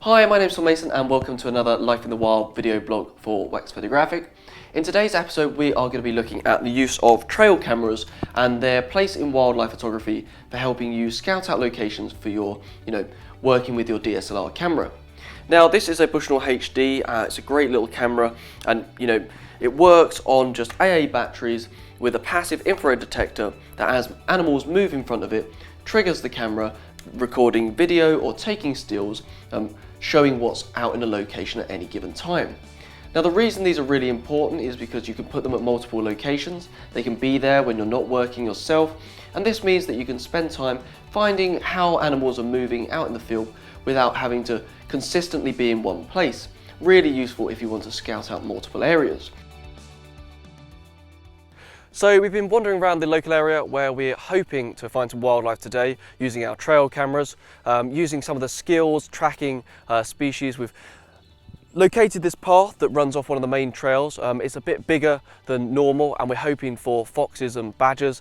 Hi, my name's Tom Mason and welcome to another Life in the Wild video blog for Wax Photographic. In today's episode we are going to be looking at the use of trail cameras and their place in wildlife photography for helping you scout out locations for your, working with your DSLR camera. Now this is a Bushnell HD, it's a great little camera and it works on just AA batteries with a passive infrared detector that as animals move in front of it triggers the camera recording video or taking stills showing what's out in a location at any given time. Now the reason these are really important is because you can put them at multiple locations, they can be there when you're not working yourself, and this means that you can spend time finding how animals are moving out in the field without having to consistently be in one place. Really useful if you want to scout out multiple areas. So we've been wandering around the local area where we're hoping to find some wildlife today using our trail cameras, using some of the skills, tracking species. We've located this path that runs off one of the main trails. It's a bit bigger than normal and we're hoping for foxes and badgers.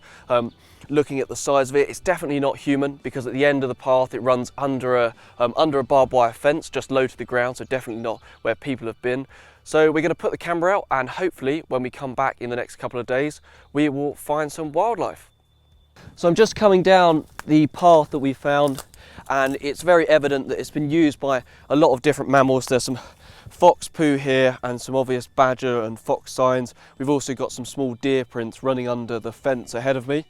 Looking at the size of it, it's definitely not human because at the end of the path it runs under a barbed wire fence just low to the ground, so definitely not where people have been. So we're going to put the camera out and hopefully when we come back in the next couple of days we will find some wildlife. So I'm just coming down the path that we found and it's very evident that it's been used by a lot of different mammals. There's some fox poo here and some obvious badger and fox signs. We've also got some small deer prints running under the fence ahead of me.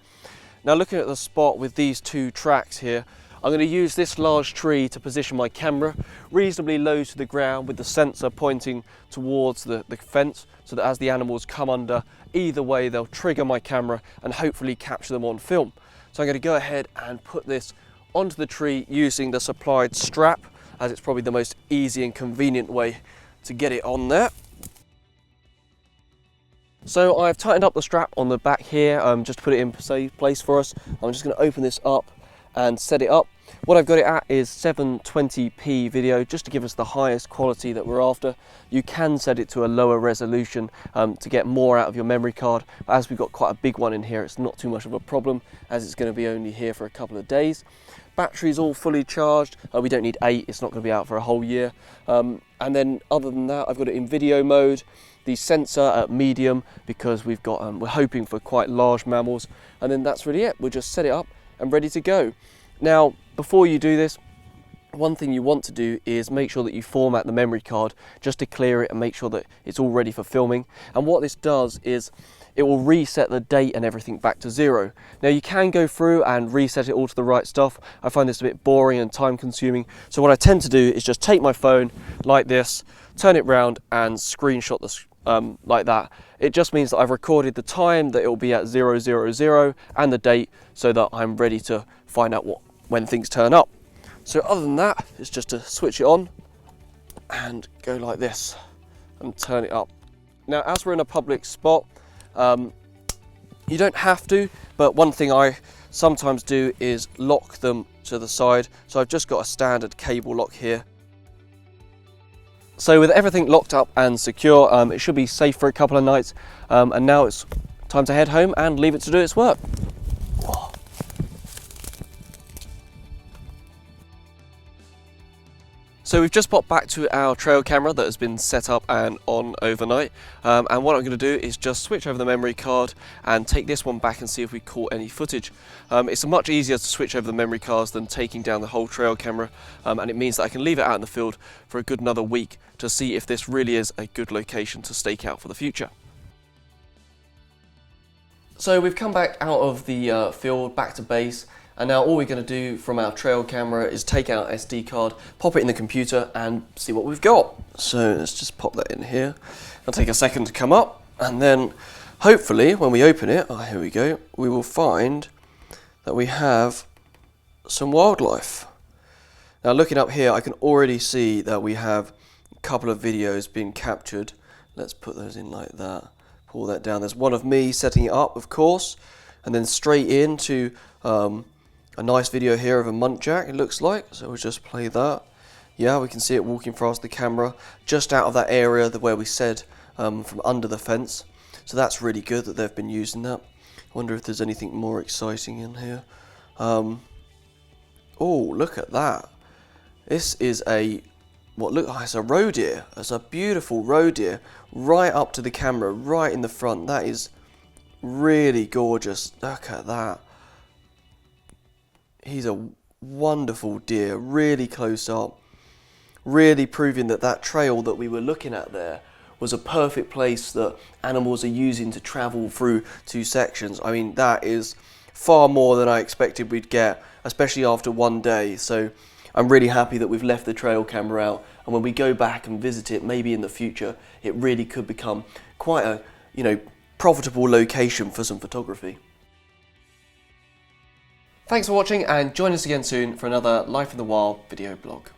Now looking at the spot with these two tracks here, I'm going to use this large tree to position my camera reasonably low to the ground with the sensor pointing towards the fence so that as the animals come under, either way they'll trigger my camera and hopefully capture them on film. So I'm going to go ahead and put this onto the tree using the supplied strap as it's probably the most easy and convenient way to get it on there. So I've tightened up the strap on the back here just to put it in place for us. I'm just going to open this up and set it up. What I've got it at is 720p video just to give us the highest quality that we're after. You can set it to a lower resolution to get more out of your memory card, but as we've got quite a big one in here it's not too much of a problem as it's going to be only here for a couple of days. Battery's all fully charged, we don't need 8, it's not going to be out for a whole year. And then other than that I've got it in video mode, the sensor at medium because we've got we're hoping for quite large mammals, and then that's really it. We'll just set it up and ready to go. Now before you do this, one thing you want to do is make sure that you format the memory card just to clear it and make sure that it's all ready for filming. And what this does is it will reset the date and everything back to 0. Now you can go through and reset it all to the right stuff. I find this a bit boring and time consuming. So what I tend to do is just take my phone like this, turn it round and screenshot this like that. It just means that I've recorded the time that it will be at 000 and the date so that I'm ready to find out when things turn up. So other than that, it's just to switch it on and go like this and turn it up. Now as we're in a public spot, you don't have to, but one thing I sometimes do is lock them to the side. So I've just got a standard cable lock here. So with everything locked up and secure, it should be safe for a couple of nights. And now it's time to head home and leave it to do its work. So we've just popped back to our trail camera that has been set up and on overnight, and what I'm going to do is just switch over the memory card and take this one back and see if we caught any footage. It's much easier to switch over the memory cards than taking down the whole trail camera, and it means that I can leave it out in the field for a good another week to see if this really is a good location to stake out for the future. So we've come back out of the field, back to base. And now all we're going to do from our trail camera is take out our SD card, pop it in the computer and see what we've got. So let's just pop that in here. It'll take a second to come up and then hopefully when we open it, here we go, we will find that we have some wildlife. Now looking up here I can already see that we have a couple of videos being captured. Let's put those in like that, pull that down. There's one of me setting it up of course, and then straight into a nice video here of a muntjac, it looks like, so we'll just play that. Yeah, we can see it walking past the camera, just out of that area where we said from under the fence. So that's really good that they've been using that. I wonder if there's anything more exciting in here. Oh, look at that. This is a what look like it's a roe deer. It's a beautiful roe deer right up to the camera, right in the front. That is really gorgeous. Look at that. He's a wonderful deer, really close up, really proving that that trail that we were looking at there was a perfect place that animals are using to travel through two sections. I mean, that is far more than I expected we'd get, especially after one day. So I'm really happy that we've left the trail camera out, and when we go back and visit it, maybe in the future, it really could become quite a, profitable location for some photography. Thanks for watching, and join us again soon for another Life in the Wild video blog.